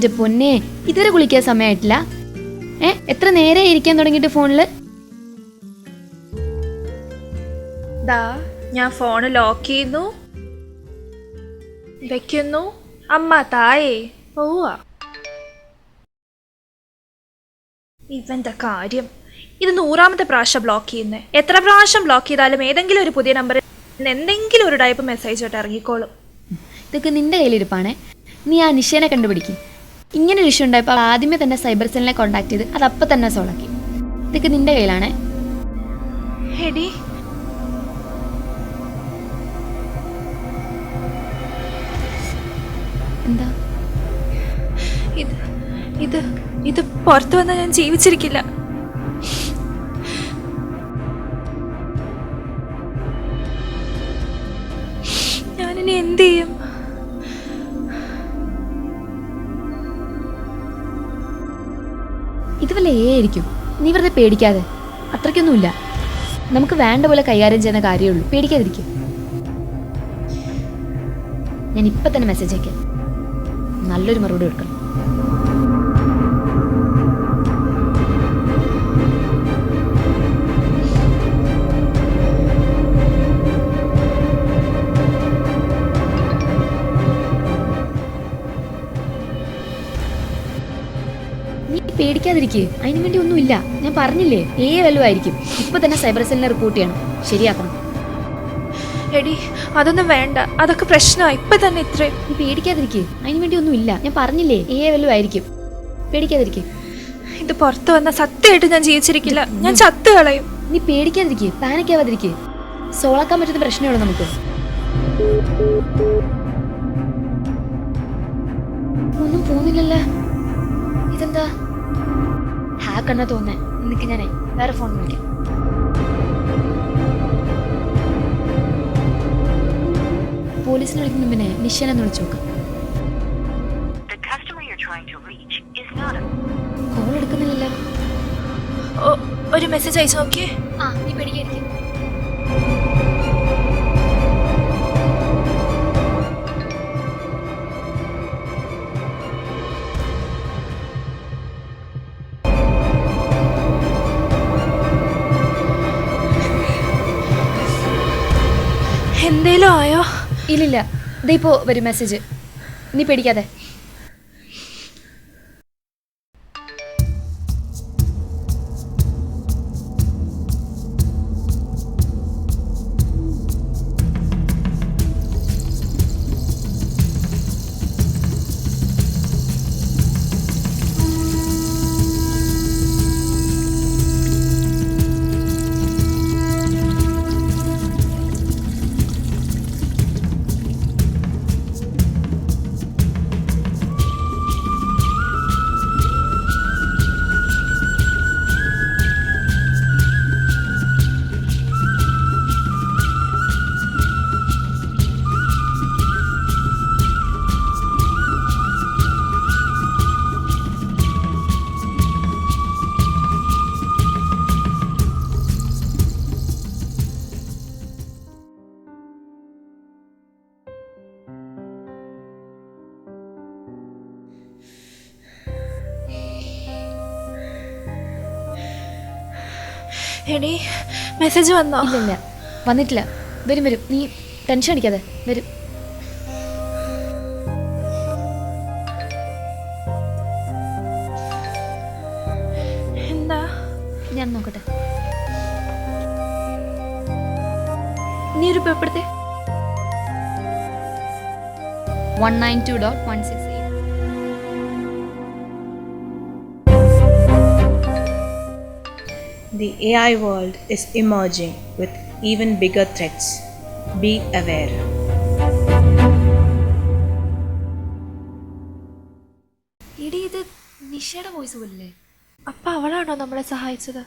എൻ്റെ പൊന്നെ, ഇതുവരെ കുളിക്കാൻ സമയമായിട്ടില്ല. എത്ര നേരെ ഇരിക്കാൻ തുടങ്ങിയിട്ട് ഫോണില്? ഞാൻ ഫോണ് ലോക്ക് ചെയ്യുന്നു, വെക്കുന്നു. അമ്മ തായേ പോവാ. ഇവന്റെ കാര്യം, ഇത് 100ാമത്തെ പ്രാവശ്യം ബ്ലോക്ക് ചെയ്യുന്നേ. എത്ര പ്രാവശ്യം ബ്ലോക്ക് ചെയ്താലും ഏതെങ്കിലും ഒരു പുതിയ നമ്പറിൽ എന്തെങ്കിലും ഒരു ടൈപ്പ് മെസ്സേജ് ആയിട്ട് ഇറങ്ങിക്കോളും. ഇതൊക്കെ നിന്റെ കയ്യിലിരിപ്പാണേ. നീ ആ നിഷേനെ കണ്ടുപിടിക്കും. ഇങ്ങനെ ഒരു ഇഷ്യൂ ഉണ്ടായപ്പോൾ ആദ്യമേ തന്നെ സൈബർ സെല്ലിനെ കോൺടാക്ട് ചെയ്ത് അത് അപ്പം തന്നെ സോളാക്കി. ഇതൊക്കെ നിന്റെ കയ്യിലാണേ. എടി, എന്താ ഇത് ഇത് ഇത് പുറത്തു വന്നാൽ ഞാൻ ജീവിച്ചിരിക്കില്ല. ഞാനിനി എന്ത് ചെയ്യും? ഇത് വല്ല ആയിരിക്കും. നീ വെറുതെ പേടിക്കാതെ. അത്രയ്ക്കൊന്നുമില്ല. നമുക്ക് വേണ്ട പോലെ കൈകാര്യം ചെയ്യുന്ന കാര്യമുള്ളൂ. പേടിക്കാതിരിക്കും. ഞാൻ ഇപ്പം തന്നെ മെസ്സേജ് അയക്കാം. നല്ലൊരു മറുപടി കൊടുക്കണം. നീ പേടിക്കാതിരിക്കേ. അതിനു വേണ്ടി ഒന്നുമില്ല. ഞാൻ പറഞ്ഞില്ലേ, വല്ലതും ആയിരിക്കും. ഇപ്പൊ തന്നെ സൈബർ സെല്ലിനെ റിപ്പോർട്ട് ചെയ്യണം. ശരിയാക്കണം. എടി, അതൊന്നും വേണ്ട. അതൊക്കെ പ്രശ്നമായി. ഇപ്പൊ തന്നെ ഇത്രയും. നീ പേടിക്കാതിരിക്കേ. അതിനു വേണ്ടി ഒന്നുമില്ല. ഞാൻ പറഞ്ഞില്ലേ, വല്ലതും ആയിരിക്കും. പേടിക്കാതിരിക്കേ. ഇത് പുറത്തു വന്ന സത്യമായിട്ട് ഞാൻ ജീവിച്ചിരിക്കില്ല. ഞാൻ ചത്ത് കളയും. നീ പേടിക്കാതിരിക്കേ. പാനിക്കാവാതിരിക്കേ. സോളാക്കാൻ പറ്റുന്ന പ്രശ്നമുള്ളൂ നമുക്ക്. ഒന്നും പോകുന്നില്ലല്ലോ. ഇതെന്താ ഹാക്കെന്നാ തോന്നേ. നിനക്ക് ഞാനേ വേറെ ഫോൺ വിളിക്കാം. പോലീസിനെ വിളിക്കുന്ന മുന്നേ നിഷേനെന്ന് വിളിച്ചു നോക്കാം. കോൾ എടുക്കുന്നില്ലല്ലോ. ഒരു മെസ്സേജ് അയച്ചു നോക്കിയേ. നീ പേടിക്കാതിരിക്കും. എന്തേലും ആയോ? ഇല്ലില്ല. ഇതിപ്പോ വരും മെസ്സേജ്. നീ പേടിക്കാതെ. എടി, മെസ്സേജ് വന്നോ? ഇല്ല, വന്നിട്ടില്ല. വരും. നീ ടെൻഷൻ അടിക്കാതെ. വരും. എന്താ? ഞാൻ നോക്കട്ടെ. നീ ഒരു പേപ്പെടുത്തേ. 192.168. The AI world is emerging with even bigger threats. Be aware. എടി, ഇത് നിഷയുടെ വോയിസ് പോലല്ലേ? അപ്പൊ അവളാണോ നമ്മളെ സഹായിച്ചത്?